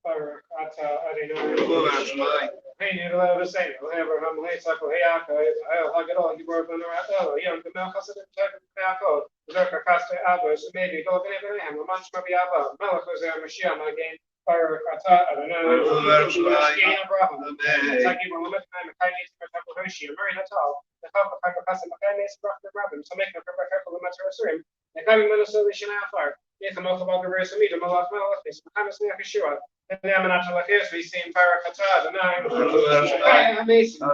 or I don't know. Hey, you know, I was saying, whatever, I'm late, so I'll get all you work on the right level. You know, the milk has a type of alcohol. Zerka Costa Albus, maybe go in Abraham, a month maybe Abba, Malachos, Mashiach again, fire Kata, I don't know, Abraham. Saki will limit time, a kindness for Tapu Hershey, a Murray Natal, the help of Hypercasa, a kindness for the Rabin, so make a careful material. The coming Minnesota Shanafar, if a milk about the race of meat, a Malach Malach, is the kind of snake Yeshua. And then I'm not to like this, we see in Parakata, the nine. Amazing.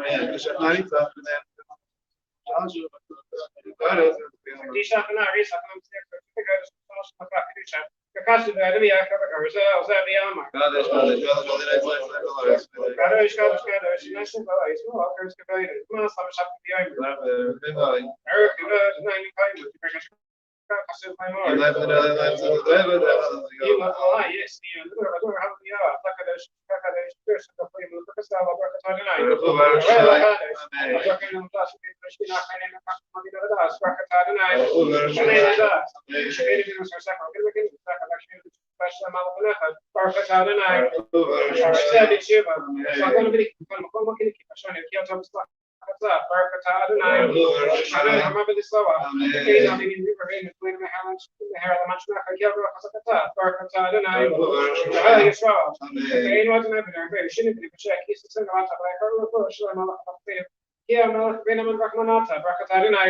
Yeah, no, Venom Rahmanata, Brakatarinai,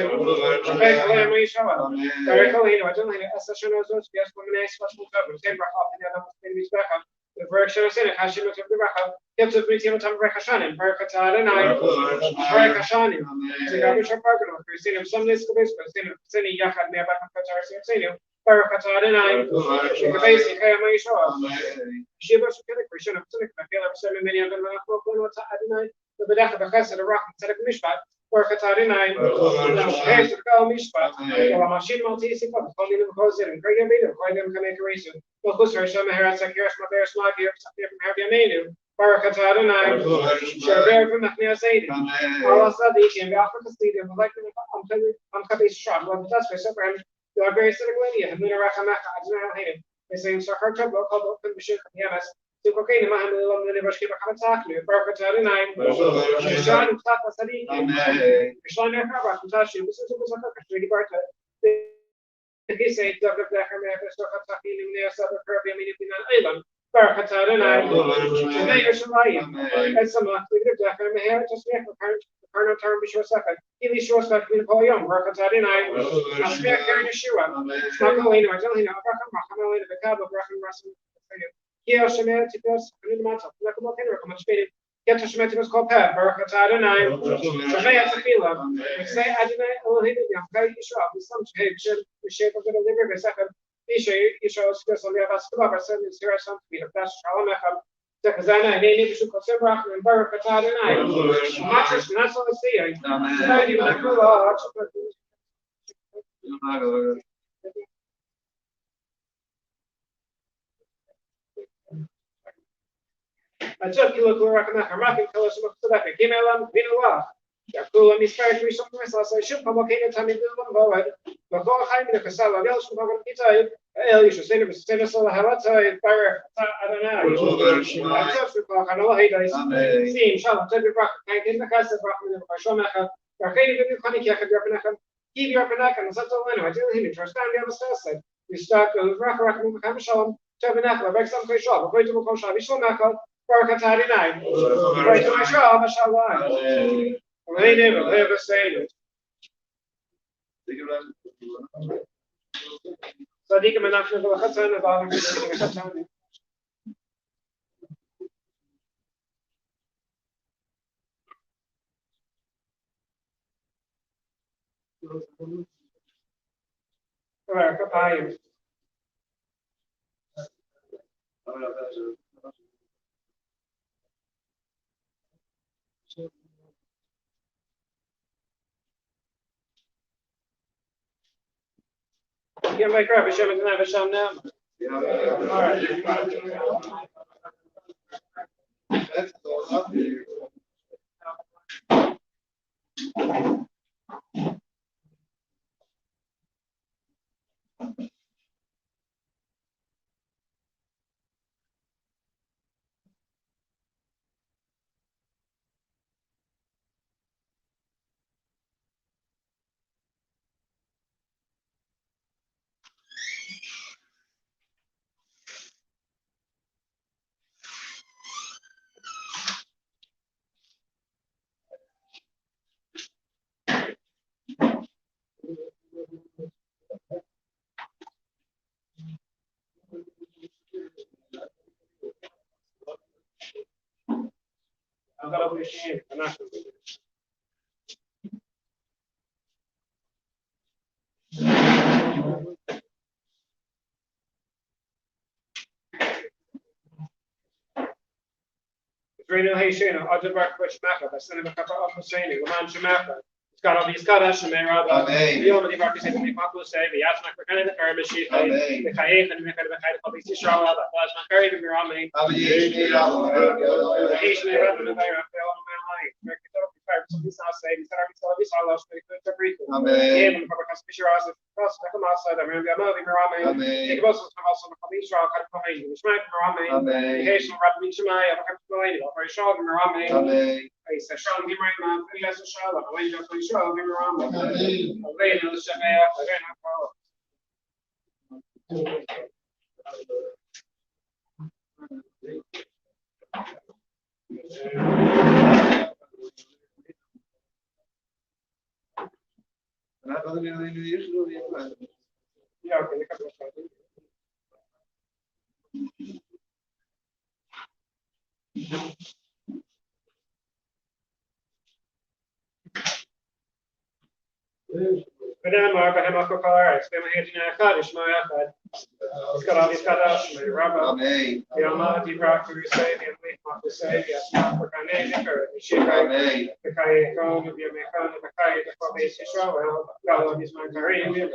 Shapeka, Maishawa, Barakalino, I don't think Assassin's yes, women, special government, Same Rahab, and the other things back up. The Berkshire Senate, Hashim of the Rahab, Gibbs of Britain, Tom Brakashanim, Barkatarinai, Brakashanim, the garbage of Bargain, Christine of some list of this, but Sini Yahat, near back of Qatar, Sinu, Barkatarinai, Shikabasi, Maishawa, Shivas, Christian of Silik, I feel I'm selling many of them, Adonai. بداخل بخسر الراحة ترك مشبع ورختارنا هيك تركوا مشبع ولا ماشين مالتي سكوا خلينا بخوزر نكري بيدو خلينا مكمل كريسو وخسر شو مهرات سكيرش ما بيرش ما كير سكير من هرب يمينو ورختارنا شربير في مخنيا سيدي الله صديق يم بيعرف السيدي ولكن أم خبيث الشعب وبتاس في سفر يا بيرس الغنية من راح ما عجنا هنا يسين سكر تبغى قبل كل بشيء يمس Cocaine, man, the university of Hamataki, Barkatari nine, Sean, Tata Sadi, Sean Harvard, Tashi, this is a pretty Barta. He said, Dr. Blacker, Stockataki, near Southern Caribbean, Island, Barkatari nine, Mayor Shalai, and some Blacker, may have just make a current term be short second. He short second in Poyom, Barkatari nine, I'm spare carrying a shoe up. Smuggling, I tell him, I'm the cab of Russian Russell. Here, Shematikus, Matter, like a motor, come speed. Get to Shematikus Copa, Barakata, and I, Shamay Tafila, say Adonai, all hidden, very sharp, with some shape of the liver, a second. He shows us on the Vascular, sending serious to be the best Shalamaka, Zakazana, and any issue of Sebrak and Barakata, and I. Mattress, not so to see. Not even a cool large. I took you look where I'm rocking colors of the back. Give me a lamp, been a while. Cool, let me spare you some myself. I should come okay and tell me to one forward. But go hide in the Casala, the else from Italy. You should say to Mr. Sala Havata, fire. I don't know. I took the clock, I know how he does. See, shall tell you rock. I get the cast of Rockman by Shomaka. Rakani, the Connie Yak, give your Panakan, and such a line. I tell him to stand the other side. We start with Rock, Shalom, Tabernacle, Rexham Shop, going to Mokosha, Shomaka. Barkatari nine. Right to my shop, mashallah. They never say it. صديق من أخذ الخزانة بعض الخزانة. Barkatari. Yeah, my crap, Hashem is not Hashem now. All right. Reino Haitian, other breakfast mecca, the cinema of Hussein, Laman Shemaka. Got all these Kadash and Meraba, the only representing the Papu say, the Yasmak, the kind of the Karamashi, the Kayak and the kind of the Israel, the Plasma Curry, the Mirame, the Haitian, I said, Sean, give my man, yes, a shower. I went up to show, give me around. I laid in the same air, I didn't have power. Yeah, okay, look at this. Madame Marba Hemakocar, Spema Hajina Kadish, my Akad. It's got all these Kadash, my Rabba. The Almighty Rock to receive and leave off the save, yes, not for Kanaka, the Shikai, the Kayakon, the Yamekan, the Kay, the Fabes Israel, God is my Karim, the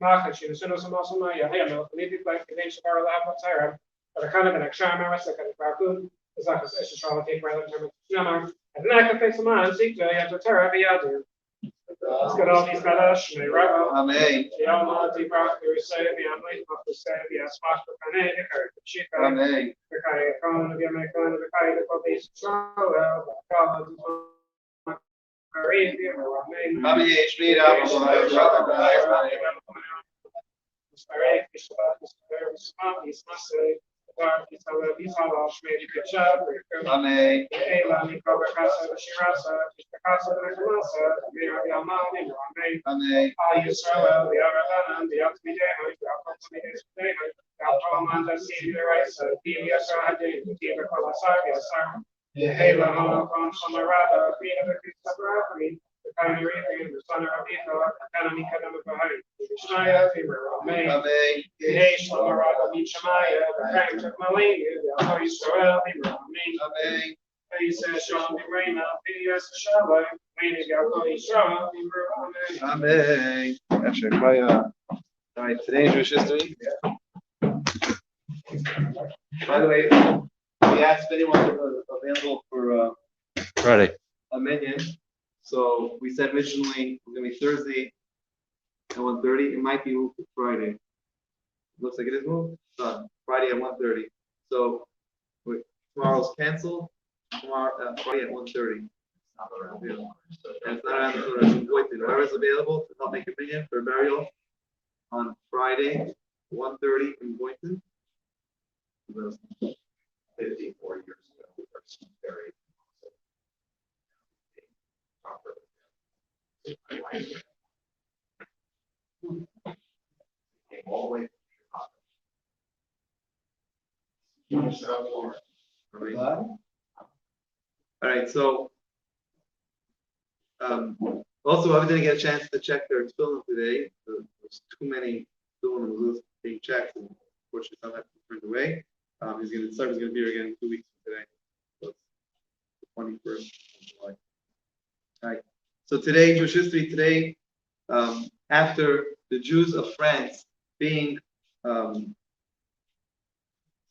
Marketing, so some also my no, maybe like the name of our lab what's here, but a kind of an extra like a food, it's like a strong take rather than and then I can fix some on, see, I have to tear every other. Let's get all these Kadash, may Rabba, Amen. The Almighty Rock, the Receive, the Amen, the Save, the Asmat, the Kane, the Chica, Amen. The Kayakan, the American, the Kay, the Police, the God, Amen. All right, today's Jewish history. By the way, we asked if anyone was available for Friday a minion. So we said originally it was going to be Thursday at 1:30. It might be moved to Friday. Looks like it is moved. Friday at 1:30. So tomorrow's canceled. Tomorrow, Friday at 1:30. And it's not around the corner. Whoever is available to help make a minion for burial on Friday, 1:30 in Boynton. 54 years ago, we were buried. Came all the way from Chicago. All right, so also I didn't get a chance to check their film today. There's too many film being checked, and unfortunately some have to be turned away. He's going to be here again in 2 weeks from today. So it's the 21st of July. All right. So today, Jewish history today, after the Jews of France being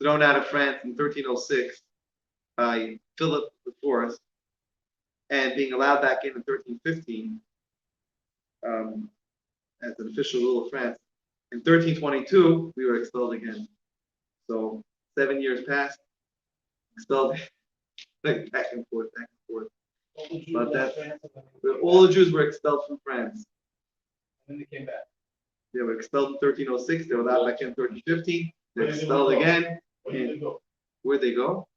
thrown out of France in 1306 by Philip IV, and being allowed back in 1315 as an official rule of France. In 1322, we were expelled again. So 7 years passed, expelled like back and forth, back and forth. But all the Jews were expelled from France. And then they came back. They were expelled in 1306. They were allowed back in 1315. They were expelled again. Where'd they go?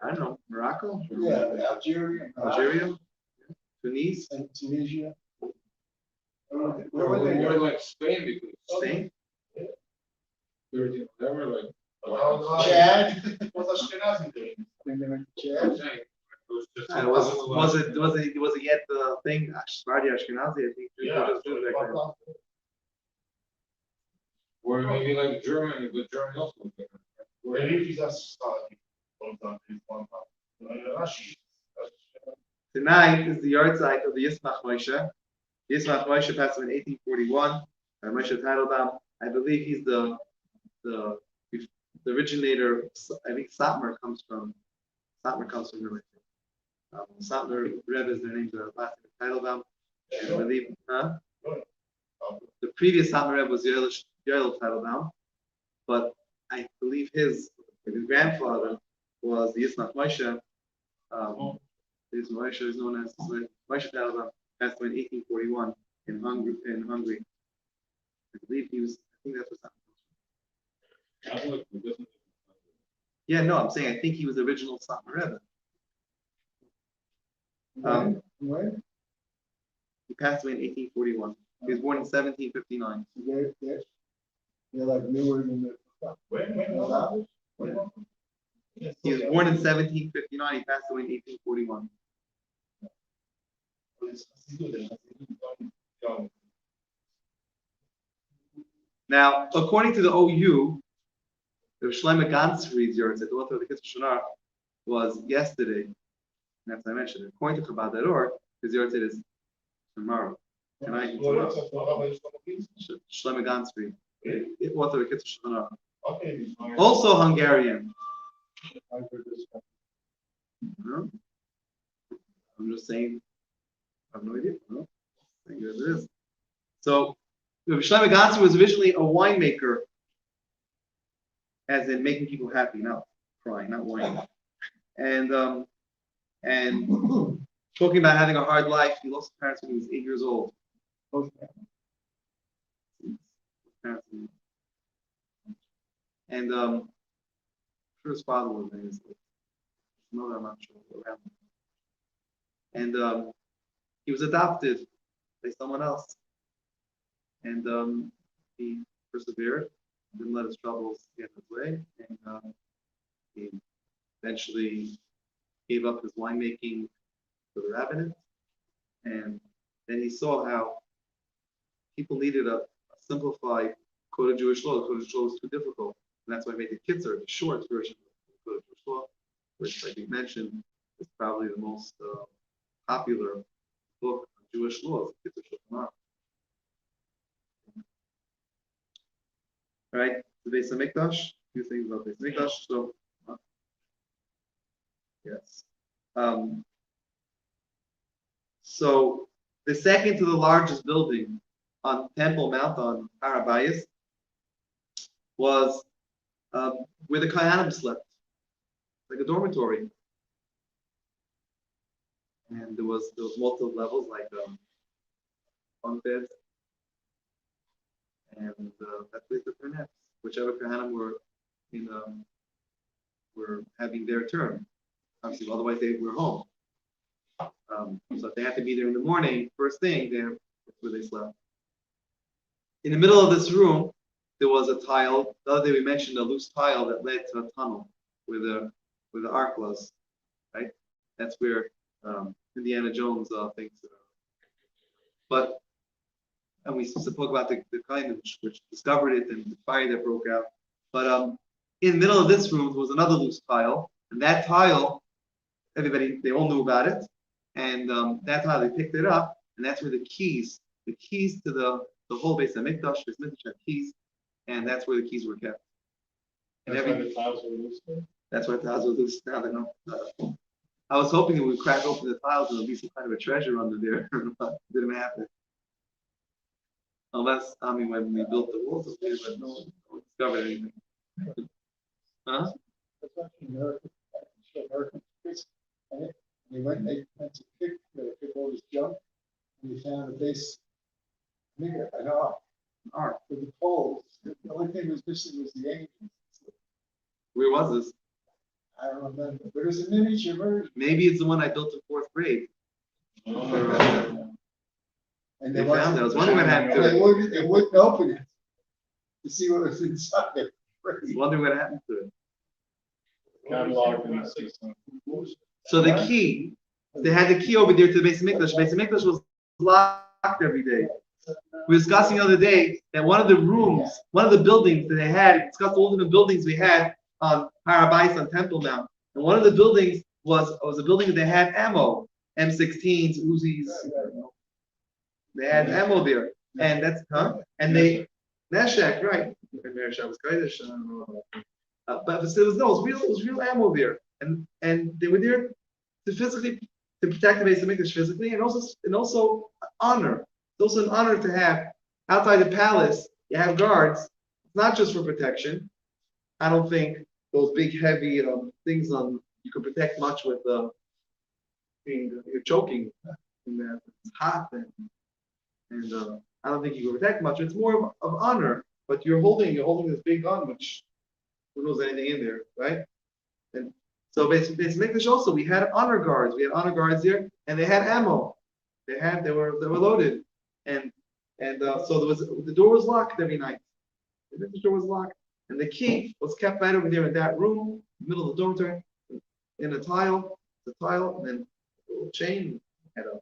I don't know. Morocco? Yeah, Algeria? Tunis? And Tunisia. Where were they? More like Spain because Spain? they were like Chad. What's Ashkenazi doing? I think they went to Chad. Was it yet the thing? Sephardi Ashkenazi, I think. Yeah. Or maybe like Germany, but Germany also was different. Maybe that's Tonight is the yard site of the Yismach Moshe. Yismach Moshe passed away in 1841. Moshe Teitelbaum, I believe he's the originator. I think Satmar comes from him. Satmar Rebbe is their name, the last name of Teitelbaum. And I believe, the previous Satmar Rebbe was Yoel Teitelbaum, but I believe his grandfather was the Yismach Moshe. His Moshe is known as Moshe Teitelbaum, passed away in 1841 in Hungary. I believe he was. I think that's what Satmar. Yeah, no, I'm saying I think he was the original Satmar Rebbe. When? He passed away in 1841. He was born in 1759. They're like newer than the. He was born in 1759. He passed away in 1841. Now, according to the OU, the Shlomo Ganzfried's yahrzeit, the author of the Kitzur Shana, was yesterday. And as I mentioned, according to Chabad.org, his yahrzeit is tomorrow. Tonight and tomorrow. Shlomo Ganzfried, author of the Kitzur Shana. Also Hungarian. I'm just saying, I have no idea. No? Saying it is. So, Shlomo Ganzfried was originally a winemaker, as in making people happy, not crying, not whining. And talking about having a hard life. He lost his parents when he was 8 years old. And I'm sure his father was there. His mother, I'm not sure what happened. And he was adopted by someone else. And he persevered, didn't let his troubles get in his way, and he eventually gave up his winemaking for the rabbinate. And then he saw how people needed a simplified code of Jewish law. The code of Jewish law was too difficult, and that's why I made the Kitzur, the short version of the code of Jewish law, which I think mentioned is probably the most popular book on Jewish laws, Kitzur Shulchan Aruch. Right, the Beis Hamikdash. A few things about Beis Hamikdash. So, yes. So the second to the largest building on Temple Mount on Har HaBayis was where the Kohanim slept, like a dormitory. And there was multiple levels, like bunk beds. And that place of their nets, whichever Kohanim were having their turn. Obviously, otherwise they were home. So if they had to be there in the morning, first thing, that's where they slept. In the middle of this room, there was a tile. The other day we mentioned a loose tile that led to a tunnel where the ark was. Right? That's where Indiana Jones thinks. And we spoke about the kind which discovered it and the fire that broke out. But in the middle of this room was another loose tile, and that tile, they all knew about it, and that tile they picked it up, and that's where the keys to the whole Beis Hamikdash, had keys, and that's where the keys were kept. And That's why the tiles are loose. that's why tiles are loose now. They don't. I was hoping it would crack open the tiles and there'd be some kind of a treasure under there, but it didn't happen. Unless, I mean, when we built the walls, but no one discovered anything. Huh? That's why American kids, and they went to pick all this junk, and they found a base, an ark with the poles. The only thing was missing was the angels. Where was this? I don't remember, but it was a miniature version. Maybe it's the one I built in fourth grade. And They found it. I was wondering what happened to They it. wouldn't open it to see what was inside it. I was wondering what happened to it. Catalog in the 16th. So the key, they had the key over there to the base of Mikdash. Base of Mikdash was locked every day. We were discussing the other day that one of the rooms, one of the buildings that they had, discussed all the buildings we had on Harabais on Temple Mount. And one of the buildings was a building that they had ammo, M16s, Uzis. They had ammo there. And that's, and they, Neshek, right. But it was real ammo there. And they were there to physically, to protect the base of Mikdash physically, and also honor. It's also an honor to have outside the palace, you have guards. It's not just for protection. I don't think those big heavy things you can protect much with you're choking in that it's hot and I don't think you can protect much. It's more of honor, but you're holding this big gun, which who knows anything in there, right? And so basically Mikdash also we had honor guards. We had honor guards there, and they had ammo. They were loaded, and so the door was locked every night. The door was locked, and the key was kept right over there in that room, middle of the dormitory, in a tile, and then a little chain had a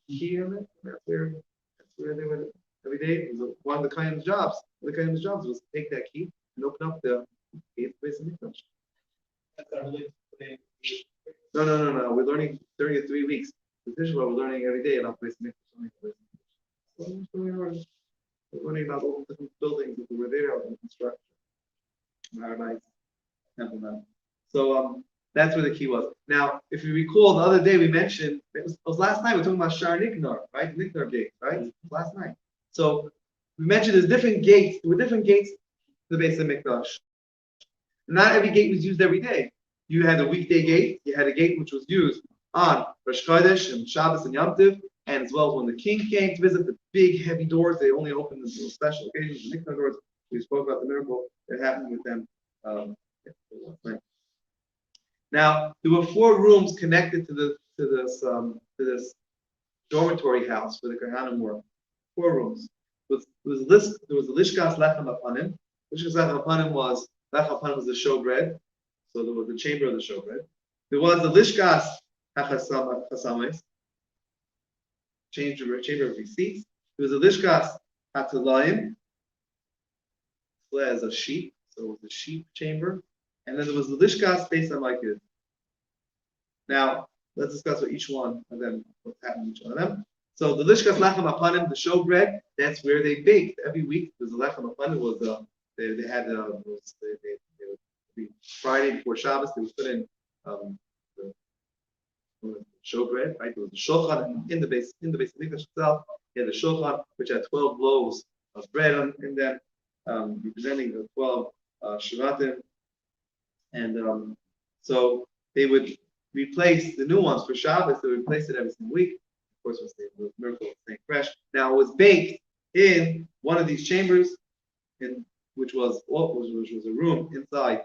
key in it. That's where they were every day. It was one of the kind of jobs. One of the kind of jobs was to take that key and open up the gate place of Mikdash. No. We're learning during the 3 weeks. This is what we're learning every day about place of Mikdash. We're learning about all the different buildings that were there in construction. Paradise, Temple Mount. So that's where the key was. Now, if you recall, the other day we mentioned it was last night. We're talking about Shar Niknar, right? The Niknar gate, right? Last night. So we mentioned there's different gates. There were different gates to the base of Mikdash. Not every gate was used every day. You had a weekday gate. You had a gate which was used on Rosh Chodesh and Shabbos and Yom Tov, and as well as when the king came to visit, the big heavy doors. They only opened in special occasions. The Niknar doors. We spoke about the miracle that happened with them. Now there were 4 rooms connected to this dormitory house where the Kohanim were. 4 rooms. There was a Lishkas Lechem Apanim. Lishkas Lechem Apanim was the showbread. So there was the chamber of the showbread. There was the Lishkas Hachasames, chamber of receipts. There was a Lishkas Hatalayim, as a sheep, so it was the sheep chamber. And then there was the Lishkas based on like it. Now, let's discuss what each one of them, what happened to each one of them. So the Lishkas Lechem Apanim, the showbread, that's where they baked. Every week, there's a Lechem Apanim, they had Friday before Shabbos, they would put in the showbread, right? There was the shulchan in the base of Mikdash itself. They had the shulchan, which had 12 loaves of bread in them, representing the 12 Shavatim. And so they would replace the new ones for Shabbos. They would replace it every single week. Of course, it was miracle staying fresh. Now it was baked in one of these chambers, which was a room inside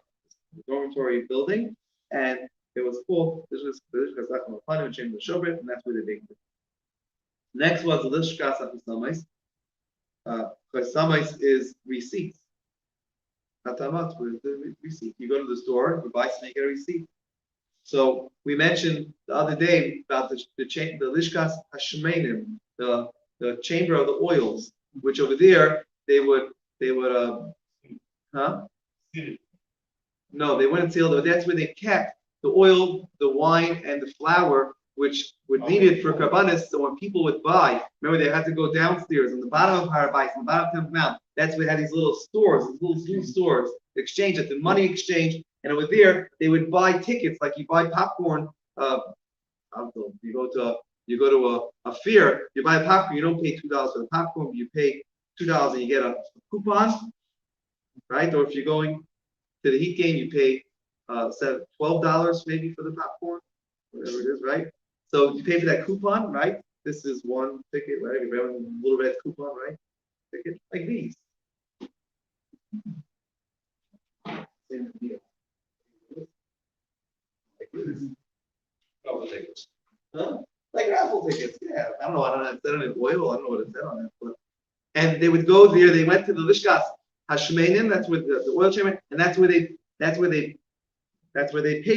the dormitory building, and it was called Lishkas Lechem Apanim, chamber of showbread, and that's where they baked it. Next was the Lishkas Hachasamais. Hachasamais is receipts. Hatamat with the receipt. You go to the store, you buy something, you get a receipt. So we mentioned the other day about the Lishkas Hashmenim, the chamber of the oils, which over there they would No, they wouldn't seal it. That's where they kept the oil, the wine, and the flour which were needed for karbanis. So when people would buy, remember they had to go downstairs on the bottom of Harabais, on the bottom of Temple Mount. That's where they had these little stores, these little food stores, exchange at the money exchange. And over there, they would buy tickets like you buy popcorn. You go to a fair, you buy popcorn. You don't pay $2 for the popcorn, but you pay $2 and you get a coupon, right? Or if you're going to the Heat game, you pay $12 maybe for the popcorn, whatever it is, right? So you pay for that coupon, right? This is one ticket, right? You have a little red coupon, right? Ticket like these. Same deal. Like this. Double tickets. Huh? Like raffle tickets, yeah. I don't know. I don't know. It said on it oil. I don't know what it said on it. But and they would go there. They went to the Lishkas Hashmenim. That's where the oil chamber, and that's where they paid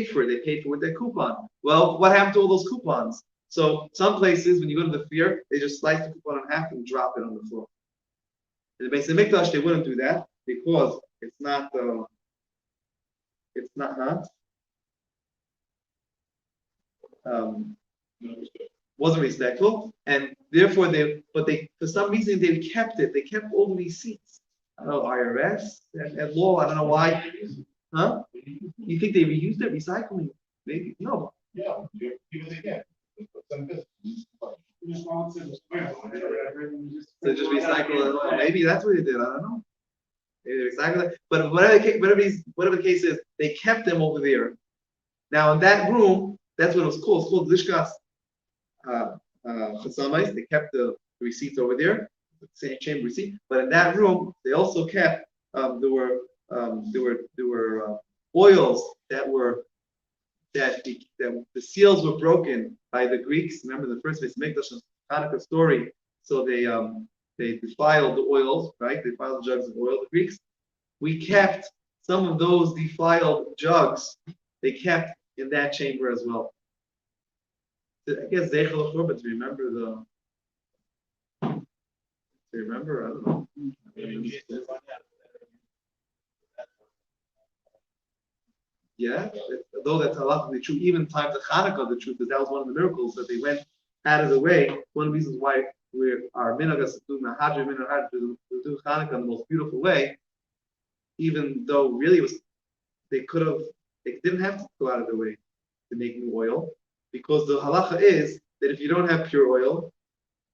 for it. They paid for it with their coupon. Well, what happened to all those coupons? So some places, when you go to the fair, they just slice the coupon in half and drop it on the floor. In the Beis Hamikdash, they wouldn't do that because it's not, wasn't respectful, and therefore for some reason they kept it. They kept all of these seats. I don't know, IRS and law. I don't know why. Huh? You think they reused it? Recycling? Maybe no. Yeah, even again. Some business. So just recycle it. Maybe that's what they did. I don't know. Maybe they recycle it. But whatever the case is, they kept them over there. Now in that room, that's what it was called. It's called Lishkas Chasamais. They kept the receipts over there, the same chamber receipt. But in that room, they also kept there were oils that the seals were broken by the Greeks. Remember the first Beis Hamikdash Hanukkah story. So they defiled the oils, right? They defiled the jugs of oil. The Greeks. We kept some of those defiled jugs. They kept in that chamber as well. I guess Zeichel Achor, but to remember I don't know. Yeah, though that's a lot of the truth. Even times of Hanukkah, the truth is that was one of the miracles that they went out of the way. One of the reasons why our minagas do Hanukkah in the most beautiful way, even though really they didn't have to go out of the way to make new oil, because the halacha is that if you don't have pure oil,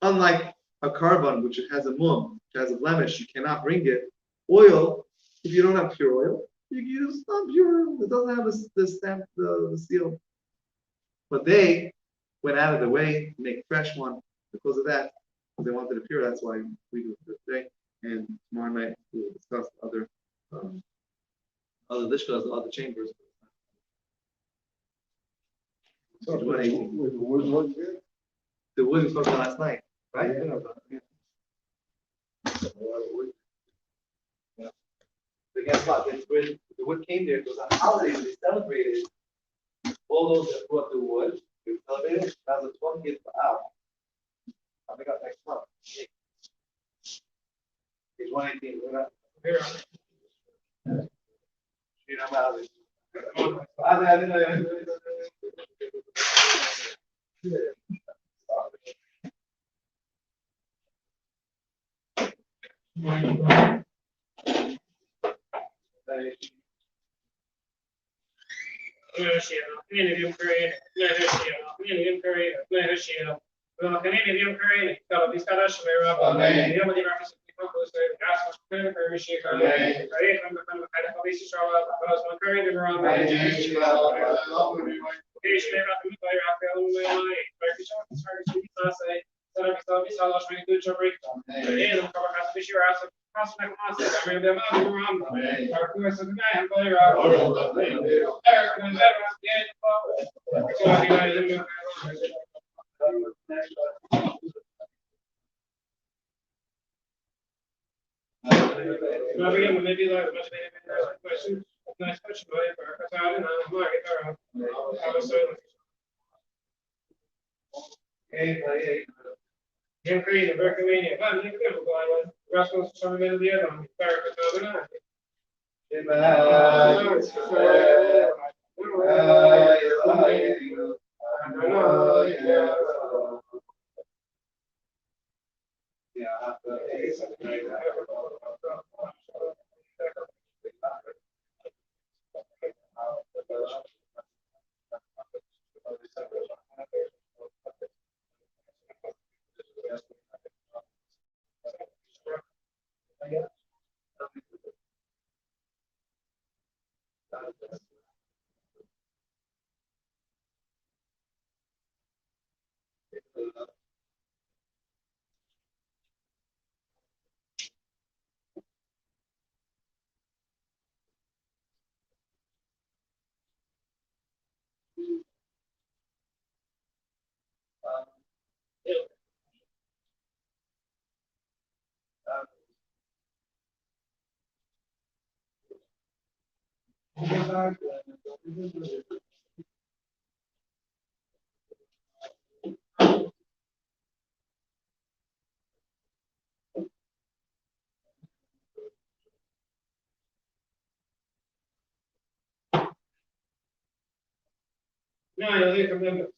unlike a carbon which has a mum, which has a blemish, you cannot bring it. Oil, if you don't have pure oil, you use non-pure. It doesn't have the stamp, the seal. But they went out of the way to make a fresh one because of that. Because they wanted it pure. That's why we do it today. And tomorrow night we will discuss other lishkas, the other chambers. So with the wood here? The wood we spoke about last night, right? But guess what? When the wood came there, it was a holiday. They celebrated. All those that brought the wood, they celebrated. That was the 20th of Av. Coming up next month. Page 118. Here. No, you'll hear from them.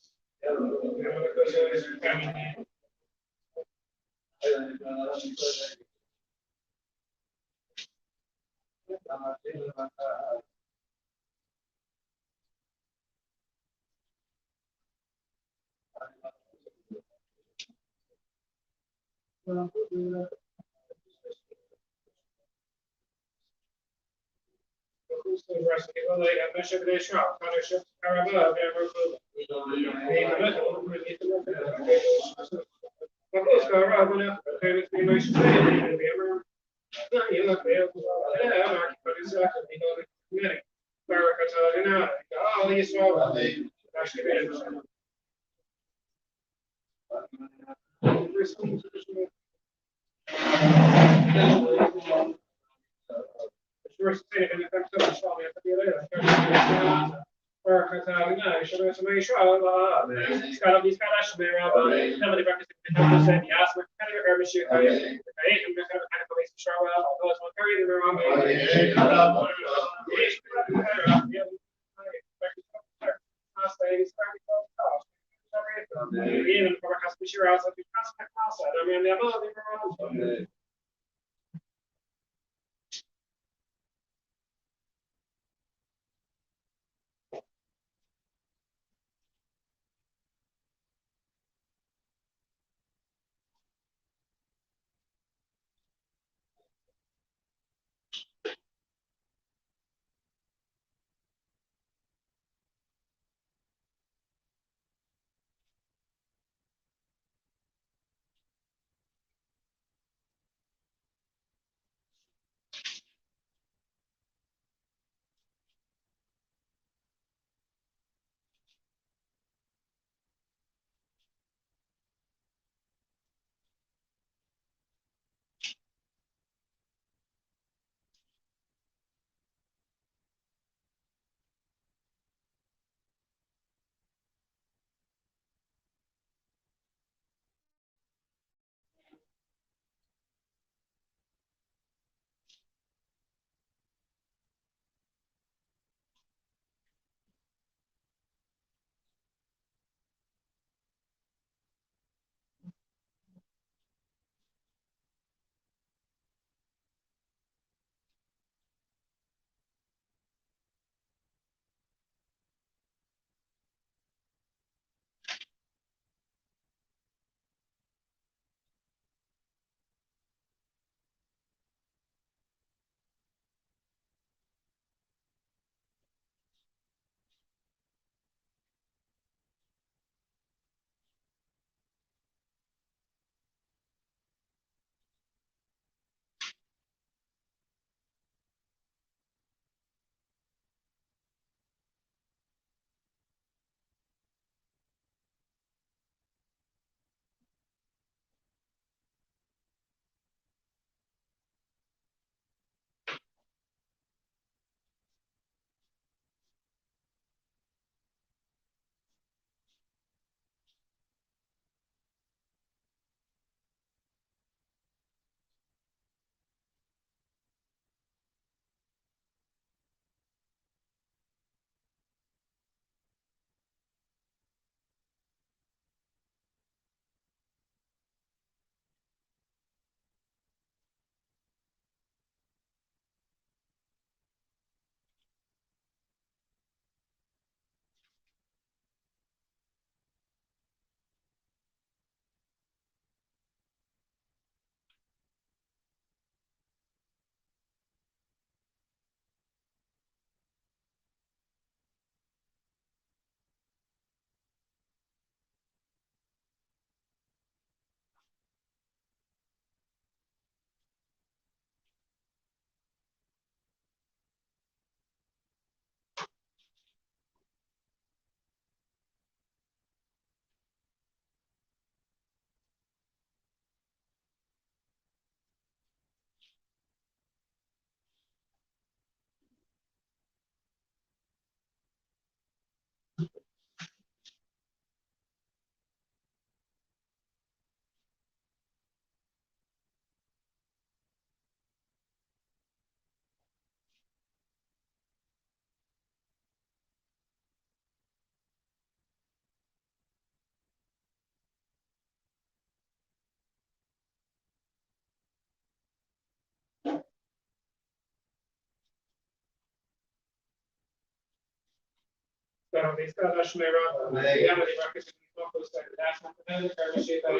Pero these guys are Shmira, Amen. Yamadi Rakis, Mokos, that's not the end of the shit. I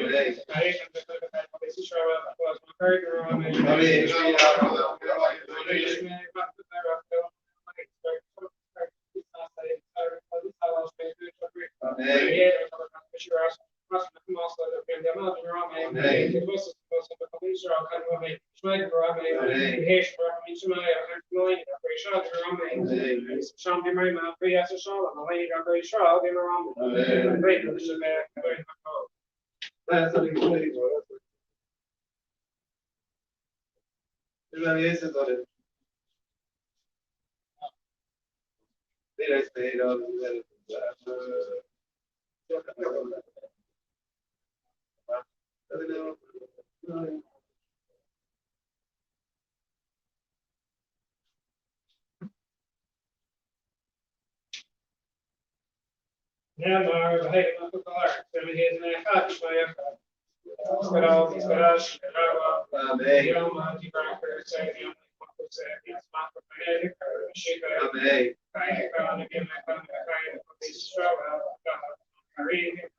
hate the Shara, was my character on me. Ja, maar we hebben nog een paar. We hebben hier een gaatje van je. Skadal, skadash, Amen. Yom, die braker, zei die die smaak van mij, shake Amen. I found again, I found the kind of this show. I read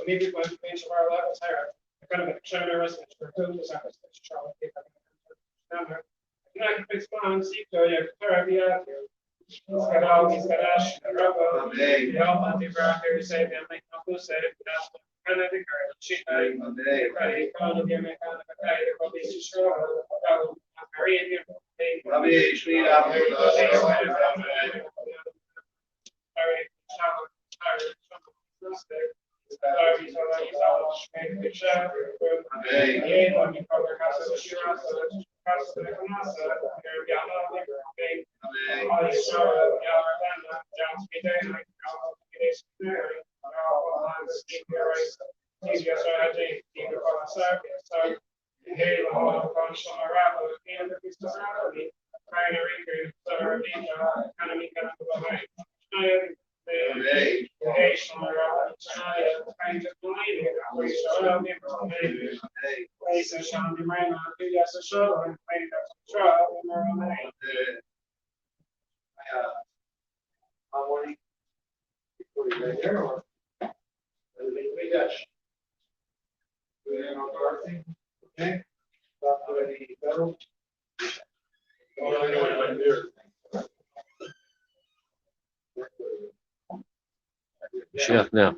maybe my financial bar levels higher. I kind of show my residence for two years. I can fix one, see, so yeah, therapy out here. He's got all, he's got Ash, Rubbo, the Brocker, say, them, like, who said it, that's kind of the current shit. I called him, I kind of, I probably too strong. I'm very in here. Chef now.